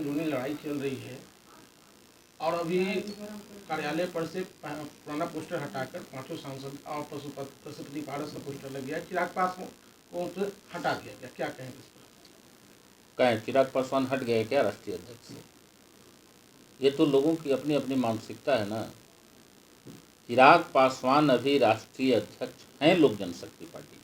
अंदरूनी लड़ाई चल रही है और अभी कार्यालय पर से पुराना पोस्टर हटाकर पांचों सांसद और पशुपति पारस का पोस्टर लग गया, चिराग पासवान को तो हटा दिया गया, क्या कहेंगे इस पर? कहें चिराग पासवान हट गए क्या राष्ट्रीय अध्यक्ष से? ये तो लोगों की अपनी अपनी मानसिकता है ना। चिराग पासवान अभी राष्ट्रीय अध्यक्ष हैं लोक जनशक्ति पार्टी के,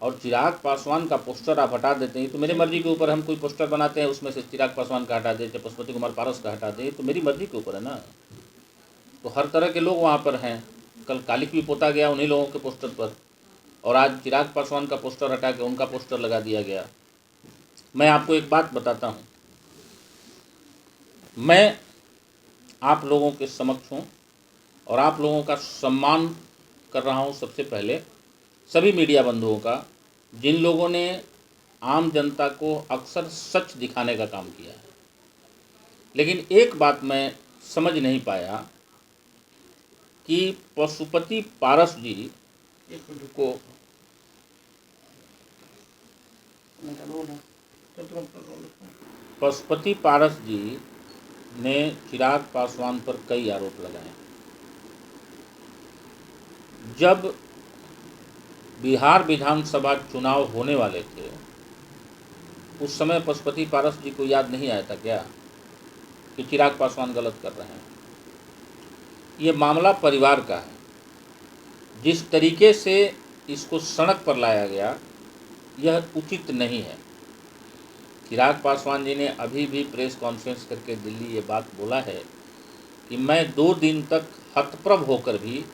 और चिराग पासवान का पोस्टर आप हटा देते हैं तो मेरी मर्जी के ऊपर। हम कोई पोस्टर बनाते हैं उसमें से चिराग पासवान का हटा दें, पशुपति कुमार पारस का हटा दें, तो मेरी मर्जी के ऊपर है ना। तो हर तरह के लोग वहाँ पर हैं। कल कालिक भी पोता गया उन्हीं लोगों के पोस्टर पर, और आज चिराग पासवान का पोस्टर हटा के उनका पोस्टर लगा दिया गया। मैं आपको एक बात बताता हूँ, मैं आप लोगों के समक्ष हूँ और आप लोगों का सम्मान कर रहा हूँ। सबसे पहले सभी मीडिया बंधुओं का, जिन लोगों ने आम जनता को अक्सर सच दिखाने का काम किया है। लेकिन एक बात मैं समझ नहीं पाया कि पशुपति पारस जी को पशुपति पारस जी ने चिराग पासवान पर कई आरोप लगाए। जब बिहार विधानसभा चुनाव होने वाले थे उस समय पशुपति पारस जी को याद नहीं आया था क्या कि चिराग पासवान गलत कर रहे हैं? ये मामला परिवार का है। जिस तरीके से इसको सड़क पर लाया गया यह उचित नहीं है। चिराग पासवान जी ने अभी भी प्रेस कॉन्फ्रेंस करके दिल्ली ये बात बोला है कि मैं 2 दिन तक हतप्रभ होकर भी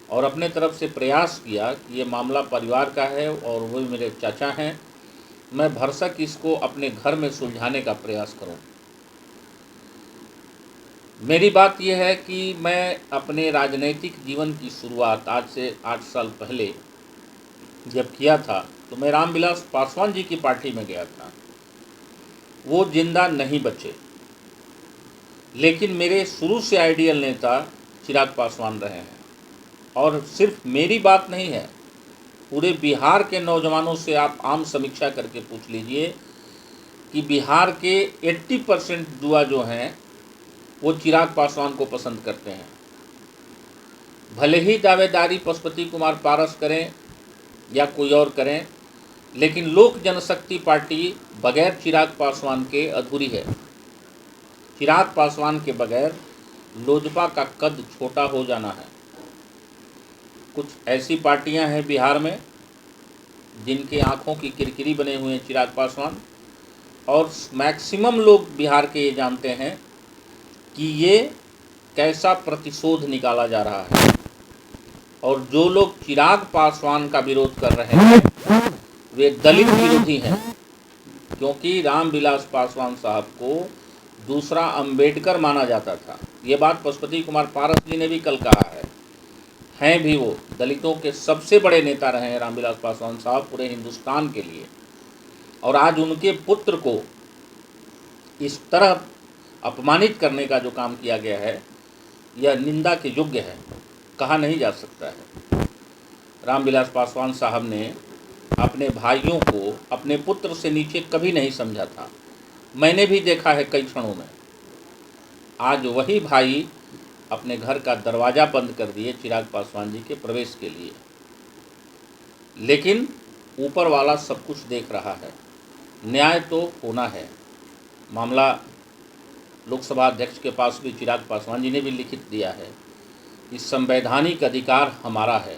और अपने तरफ से प्रयास किया कि ये मामला परिवार का है और वो मेरे चाचा हैं, मैं भरसक इसको अपने घर में सुलझाने का प्रयास करूं। मेरी बात यह है कि मैं अपने राजनीतिक जीवन की शुरुआत आज से 8 साल पहले जब किया था तो मैं रामविलास पासवान जी की पार्टी में गया था। वो जिंदा नहीं बचे, लेकिन मेरे शुरू से आइडियल नेता चिराग पासवान रहे हैं। और सिर्फ मेरी बात नहीं है, पूरे बिहार के नौजवानों से आप आम समीक्षा करके पूछ लीजिए कि बिहार के 80% युवा जो हैं वो चिराग पासवान को पसंद करते हैं। भले ही दावेदारी पशुपति कुमार पारस करें या कोई और करें, लेकिन लोक जनशक्ति पार्टी बगैर चिराग पासवान के अधूरी है। चिराग पासवान के बगैर लोजपा का कद छोटा हो जाना है। कुछ ऐसी पार्टियां हैं बिहार में जिनके आंखों की किरकिरी बने हुए हैं चिराग पासवान, और मैक्सिमम लोग बिहार के ये जानते हैं कि ये कैसा प्रतिशोध निकाला जा रहा है। और जो लोग चिराग पासवान का विरोध कर रहे हैं वे दलित विरोधी हैं, क्योंकि रामविलास पासवान साहब को दूसरा अंबेडकर माना जाता था। ये बात पशुपति कुमार पारस जी ने भी कल कहा है। हैं भी वो दलितों के सबसे बड़े नेता रहे हैं रामविलास पासवान साहब पूरे हिंदुस्तान के लिए, और आज उनके पुत्र को इस तरह अपमानित करने का जो काम किया गया है यह निंदा के योग्य है, कहा नहीं जा सकता है। रामविलास पासवान साहब ने अपने भाइयों को अपने पुत्र से नीचे कभी नहीं समझा था। मैंने भी देखा है कई क्षणों में। आज वही भाई अपने घर का दरवाज़ा बंद कर दिए चिराग पासवान जी के प्रवेश के लिए। लेकिन ऊपर वाला सब कुछ देख रहा है, न्याय तो होना है। मामला लोकसभा अध्यक्ष के पास भी चिराग पासवान जी ने भी लिखित दिया है कि संवैधानिक अधिकार हमारा है,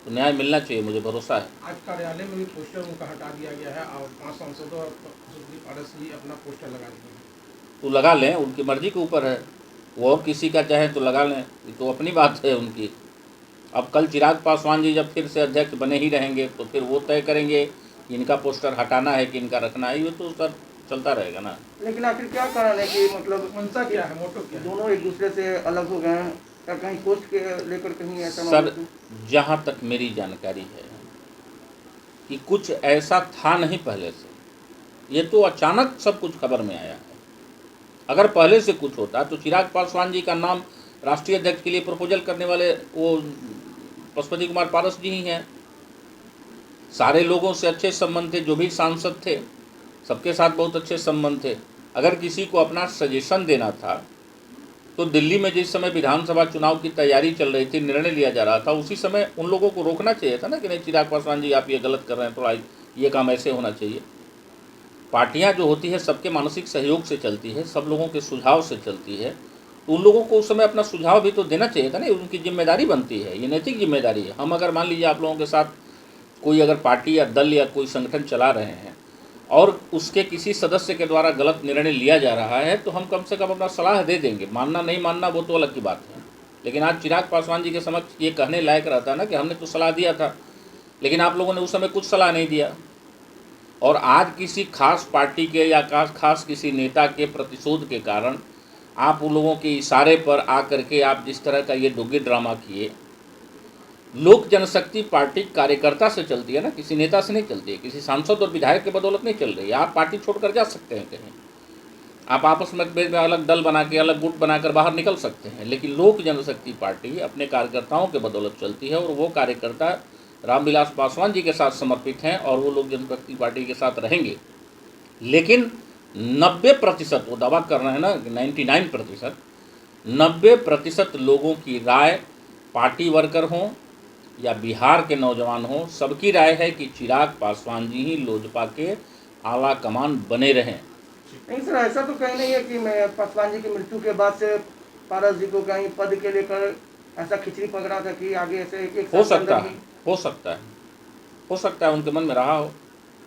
तो न्याय मिलना चाहिए, मुझे भरोसा है। आज कार्यालय में भी पोस्टर उनका हटा दिया गया है और 5 सांसदों और पशुपति पारस जी अपना पोस्टर लगा दिए हैं। तो लगा लें, उनकी मर्जी के ऊपर है। वो और किसी का चाहे तो लगा लें, ये तो अपनी बात है उनकी। अब कल चिराग पासवान जी जब फिर से अध्यक्ष बने ही रहेंगे तो फिर वो तय करेंगे कि इनका पोस्टर हटाना है कि इनका रखना है। ये तो सर चलता रहेगा ना। लेकिन आखिर क्या कारण है कि मतलब मंशा क्या है, मोटो क्या है? दोनों एक दूसरे से अलग हो गए हैं, या कहीं पोस्ट के लेकर कहीं ऐसा सर जहाँ तक मेरी जानकारी है कि कुछ ऐसा था नहीं पहले से, ये तो अचानक सब कुछ खबर में आया है। अगर पहले से कुछ होता तो चिराग पासवान जी का नाम राष्ट्रीय अध्यक्ष के लिए प्रपोजल करने वाले वो पशुपति कुमार पारस जी ही हैं। सारे लोगों से अच्छे संबंध थे, जो भी सांसद थे सबके साथ बहुत अच्छे संबंध थे। अगर किसी को अपना सजेशन देना था तो दिल्ली में जिस समय विधानसभा चुनाव की तैयारी चल रही थी, निर्णय लिया जा रहा था, उसी समय उन लोगों को रोकना चाहिए था ना कि नहीं चिराग पासवान जी आप ये गलत कर रहे हैं, थोड़ा ये काम ऐसे होना चाहिए। पार्टियां जो होती है सबके मानसिक सहयोग से चलती है, सब लोगों के सुझाव से चलती है, तो उन लोगों को उस समय अपना सुझाव भी तो देना चाहिए था ना, उनकी जिम्मेदारी बनती है, ये नैतिक जिम्मेदारी है। हम अगर मान लीजिए आप लोगों के साथ कोई अगर पार्टी या दल या कोई संगठन चला रहे हैं और उसके किसी सदस्य के द्वारा गलत निर्णय लिया जा रहा है, तो हम कम से कम अपना सलाह दे देंगे, मानना नहीं मानना वो तो अलग की बात है। लेकिन आज चिराग पासवान जी के समक्ष ये कहने लायक रहता है ना कि हमने तो सलाह दिया था, लेकिन आप लोगों ने उस समय कुछ सलाह नहीं दिया। और आज किसी खास पार्टी के या खास किसी नेता के प्रतिशोध के कारण आप उन लोगों के इशारे पर आकर के आप जिस तरह का ये डोगी ड्रामा किए। लोक जनशक्ति पार्टी कार्यकर्ता से चलती है ना, किसी नेता से नहीं चलती है, किसी सांसद और विधायक के बदौलत नहीं चल रही है। आप पार्टी छोड़कर जा सकते हैं कहीं, आप आपस में अलग दल बना के अलग गुट बनाकर बाहर निकल सकते हैं, लेकिन लोक जनशक्ति पार्टी अपने कार्यकर्ताओं के बदौलत चलती है और वो कार्यकर्ता रामविलास पासवान जी के साथ समर्पित हैं और वो लोक जनशक्ति पार्टी के साथ रहेंगे। लेकिन 90% वो दावा कर रहे हैं ना, 99%, 90% लोगों की राय, पार्टी वर्कर हों या बिहार के नौजवान हों, सबकी राय है कि चिराग पासवान जी ही लोजपा के आला कमान बने रहें। नहीं सर, ऐसा तो कहीं नहीं है कि मैं पासवान जी की मृत्यु के बाद से पारस जी को कहीं पद के लेकर ऐसा खिचड़ी पकड़ा था कि आगे ऐसे एक हो सकता है उनके मन में रहा हो।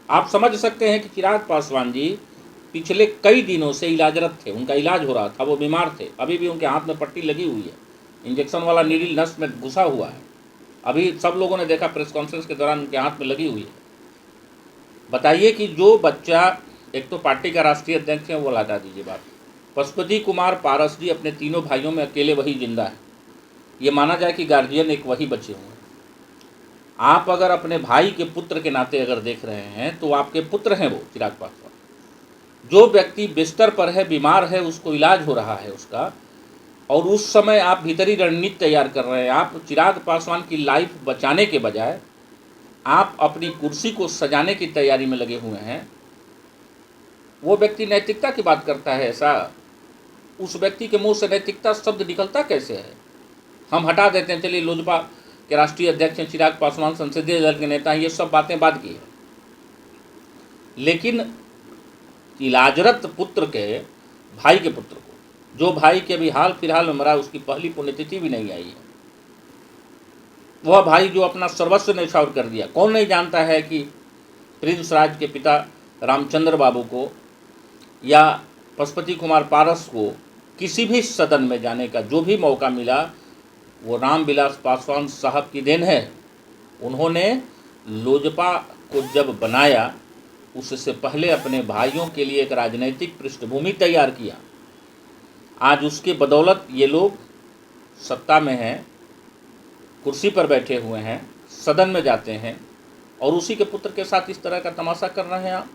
आप समझ सकते हैं कि चिराग पासवान जी पिछले कई दिनों से इलाजरत थे, उनका इलाज हो रहा था, वो बीमार थे, अभी भी उनके हाथ में पट्टी लगी हुई है, इंजेक्शन वाला नीडल नस में घुसा हुआ है, अभी सब लोगों ने देखा प्रेस कॉन्फ्रेंस के दौरान उनके हाथ में लगी हुई है। बताइए कि जो बच्चा, एक तो पार्टी का राष्ट्रीय अध्यक्ष है, वो हटा दीजिए बात, पशुपति कुमार पारस जी अपने तीनों भाइयों में अकेले वही जिंदा है, ये माना जाए कि गार्जियन एक वही बचे हुए हैं। आप अगर अपने भाई के पुत्र के नाते अगर देख रहे हैं तो आपके पुत्र हैं वो चिराग पासवान। जो व्यक्ति बिस्तर पर है, बीमार है, उसको इलाज हो रहा है उसका, और उस समय आप भीतरी रणनीति तैयार कर रहे हैं। आप चिराग पासवान की लाइफ बचाने के बजाय आप अपनी कुर्सी को सजाने की तैयारी में लगे हुए हैं। वो व्यक्ति नैतिकता की बात करता है, ऐसा उस व्यक्ति के मुंह से नैतिकता शब्द निकलता कैसे है? हम हटा देते हैं, चलिए लोजपा के राष्ट्रीय अध्यक्ष हैं चिराग पासवान, संसदीय दल के नेता हैं, ये सब बातें बात की है, लेकिन इलाजरत पुत्र के भाई के पुत्र को, जो भाई के अभी हाल फिलहाल में मरा, उसकी पहली पुण्यतिथि भी नहीं आई है, वह भाई जो अपना सर्वस्व न्यौछावर कर दिया। कौन नहीं जानता है कि प्रिंस राज के पिता रामचंद्र बाबू को या पशुपति कुमार पारस को किसी भी सदन में जाने का जो भी मौका मिला वो रामविलास पासवान साहब की देन है। उन्होंने लोजपा को जब बनाया उससे पहले अपने भाइयों के लिए एक राजनीतिक पृष्ठभूमि तैयार किया। आज उसके बदौलत ये लोग सत्ता में हैं, कुर्सी पर बैठे हुए हैं, सदन में जाते हैं और उसी के पुत्र के साथ इस तरह का तमाशा कर रहे हैं आप।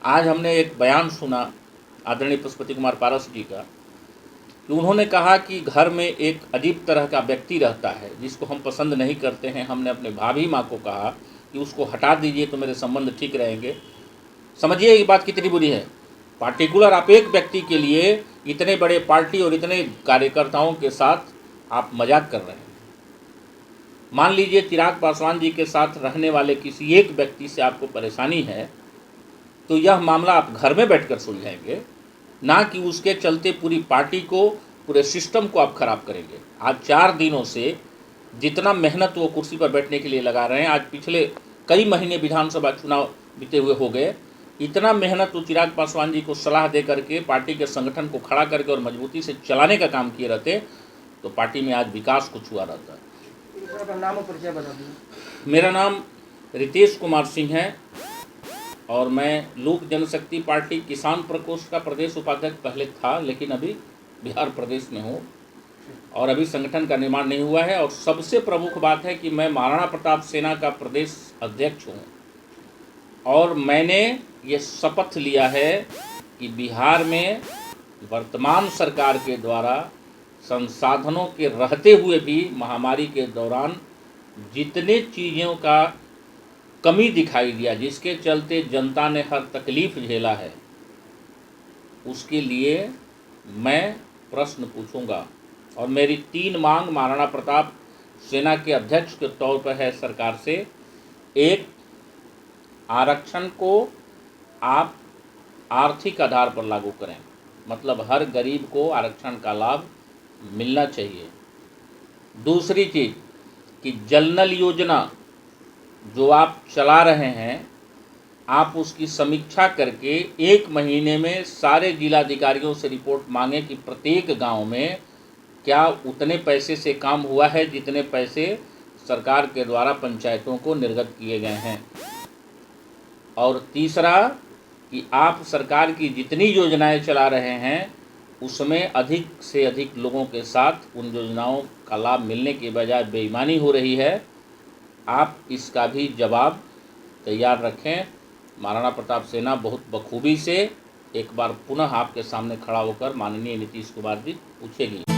आज हमने एक बयान सुना आदरणीय पशुपति कुमार पारस जी का कि उन्होंने कहा कि घर में एक अजीब तरह का व्यक्ति रहता है जिसको हम पसंद नहीं करते हैं। हमने अपने भाभी माँ को कहा कि उसको हटा दीजिए तो मेरे संबंध ठीक रहेंगे। समझिए ये बात कितनी बुरी है। पार्टिकुलर आप एक व्यक्ति के लिए इतने बड़े पार्टी और इतने कार्यकर्ताओं के साथ आप मजाक कर रहे हैं। मान लीजिए चिराग पासवान जी के साथ रहने वाले किसी एक व्यक्ति से आपको परेशानी है तो यह मामला आप घर में बैठकर सुलझाएंगे, ना कि उसके चलते पूरी पार्टी को, पूरे सिस्टम को आप खराब करेंगे। आज 4 दिनों से जितना मेहनत वो कुर्सी पर बैठने के लिए लगा रहे हैं, आज पिछले कई महीने विधानसभा चुनाव बीते हुए हो गए, इतना मेहनत वो चिराग पासवान जी को सलाह दे करके पार्टी के संगठन को खड़ा करके और मजबूती से चलाने का काम किए रहते तो पार्टी में आज विकास कुछ हुआ रहता। नाम और परिचय बता दीजिए। मेरा नाम रितेश कुमार सिंह है और मैं लोक जनशक्ति पार्टी किसान प्रकोष्ठ का प्रदेश उपाध्यक्ष पहले था, लेकिन अभी बिहार प्रदेश में हूँ और अभी संगठन का निर्माण नहीं हुआ है। और सबसे प्रमुख बात है कि मैं महाराणा प्रताप सेना का प्रदेश अध्यक्ष हूँ और मैंने ये शपथ लिया है कि बिहार में वर्तमान सरकार के द्वारा संसाधनों के रहते हुए भी महामारी के दौरान जितने चीज़ों का कमी दिखाई दिया, जिसके चलते जनता ने हर तकलीफ झेला है, उसके लिए मैं प्रश्न पूछूंगा। और मेरी 3 मांग महाराणा प्रताप सेना के अध्यक्ष के तौर पर है सरकार से। एक, आरक्षण को आप आर्थिक आधार पर लागू करें, मतलब हर गरीब को आरक्षण का लाभ मिलना चाहिए। दूसरी चीज़ कि जल नल योजना जो आप चला रहे हैं, आप उसकी समीक्षा करके 1 महीने में सारे जिलाधिकारियों से रिपोर्ट मांगे कि प्रत्येक गांव में क्या उतने पैसे से काम हुआ है जितने पैसे सरकार के द्वारा पंचायतों को निर्गत किए गए हैं। और तीसरा कि आप सरकार की जितनी योजनाएं चला रहे हैं उसमें अधिक से अधिक लोगों के साथ उन योजनाओं का लाभ मिलने के बजाय बेईमानी हो रही है। आप इसका भी जवाब तैयार रखें। महाराणा प्रताप सेना बहुत बखूबी से एक बार पुनः आपके सामने खड़ा होकर माननीय नीतीश कुमार जी पूछेगी।